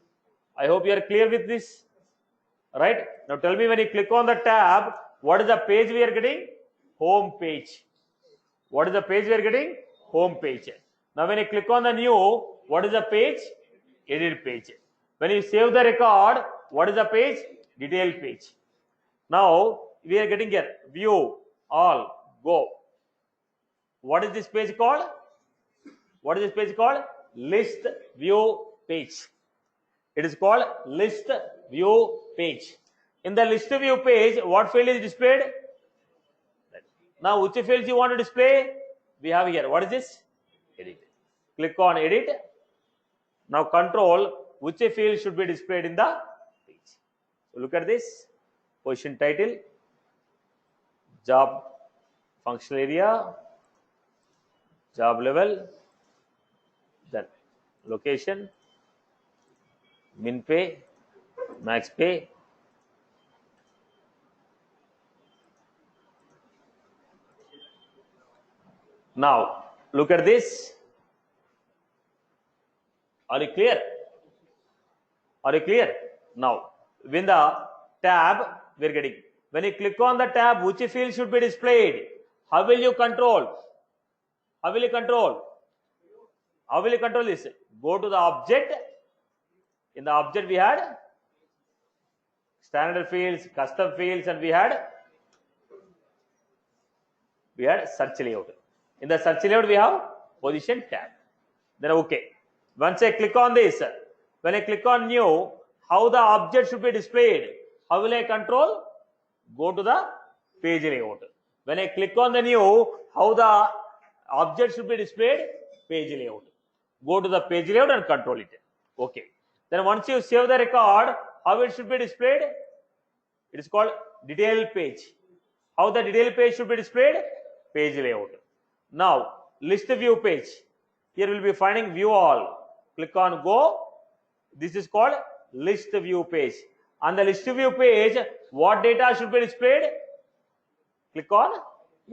I hope you are clear with this. Right? Now tell me, when you click on the tab, what is the page we are getting? Home page. What is the page we are getting? Home page. Now when you click on the new, what is the page? Edit page. When you save the record, what is the page? Detail page. Now we are getting here, view, all, go. What is this page called? What is this page called? List view page. It is called list view page. In the list view page, what field is displayed? Now which fields you want to display? We have here. What is this? Edit. Click on edit. Now control which field should be displayed in the page. So look at this. Position title, job functional area, job level, then location, min pay, max pay, now look at this. Are you clear? Are you clear? Now when the tab we are getting, when you click on the tab, which field should be displayed? How will you control? How will you control? How will you control this? Go to the object. In the object we had standard fields, custom fields, and we had search layout. In the search layout we have position tab. Then okay. Once I click on this, when I click on new, how the object should be displayed? How will I control? Go to the page layout. When I click on the new, how the object should be displayed? Page layout. Go to the page layout and control it. Okay. Then once you save the record, how it should be displayed? It is called detail page. How the detail page should be displayed? Page layout. Now list view page. Here we will be finding view all. Click on go. This is called list view page. On the list view page, what data should be displayed? Click on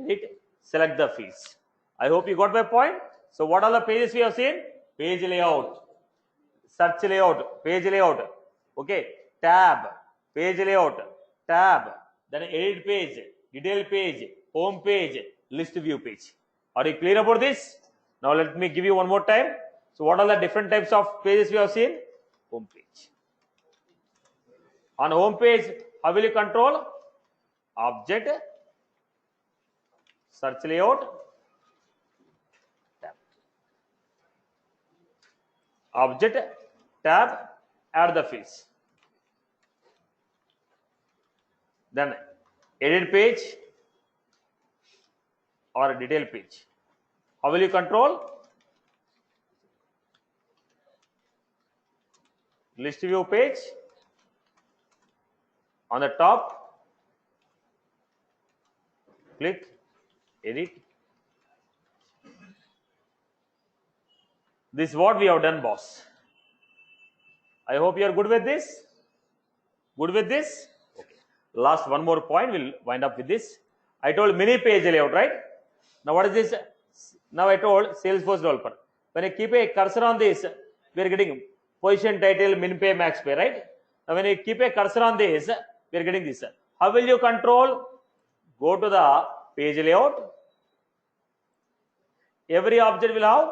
edit, select the fields. I hope you got my point. So what are the pages we have seen? Page layout, search layout, page layout, okay, tab, page layout, tab, then edit page, detail page, home page, list view page. Are you clear about this? Now let me give you one more time. So what are the different types of pages we have seen? Home page. On home page, how will you control? Object, search layout, tab. Object, tab, add the fields. Then edit page or detail page. How will you control? List view page. On the top, click edit. This is what we have done, boss. I hope you are good with this. Good with this? Okay. Last one more point, we'll wind up with this. I told mini page layout, right? Now what is this? Now I told Salesforce developer. When I keep a cursor on this, we are getting position title, min pay, max pay, right? Now when you keep a cursor on this, we are getting this. How will you control? Go to the page layout. Every object will have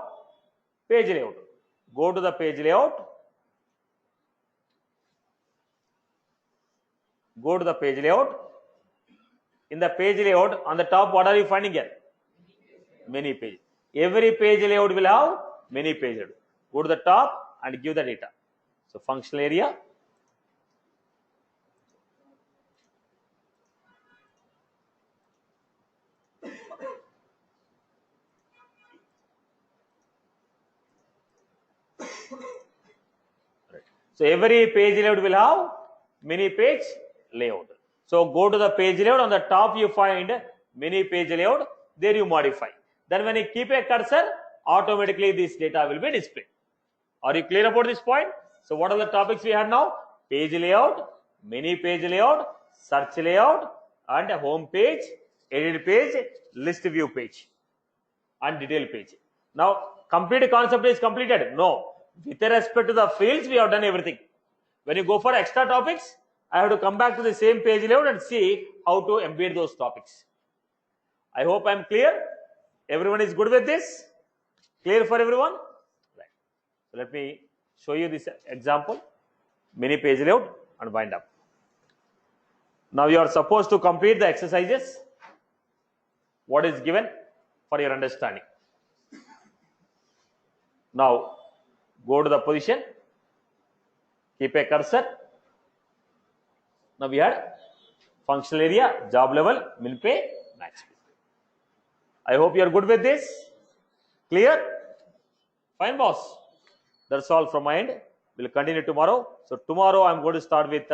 page layout. Go to the page layout. Go to the page layout. In the page layout, on the top, what are you finding here? Many page. Every page layout will have many pages. Go to the top and give the data. So functional area. So every page layout will have many page layout. So go to the page layout. On the top you find many page layout. There you modify. Then when you keep a cursor, automatically this data will be displayed. Are you clear about this point? So what are the topics we have now? Page layout, many page layout, search layout, and home page, edit page, list view page, and detail page. Now complete concept is completed? No. With respect to the fields, we have done everything. When you go for extra topics, I have to come back to the same page layout and see how to embed those topics. I hope I am clear. Everyone is good with this? Clear for everyone? Right. So let me show you this example. Mini page layout and wind up. Now you are supposed to complete the exercises. What is given for your understanding. Now go to the position. Keep a cursor. Now we had functional area, job level, min pay, max pay. I hope you are good with this. Clear? Fine, boss. That's all from my end. We'll continue tomorrow. So tomorrow I'm going to start with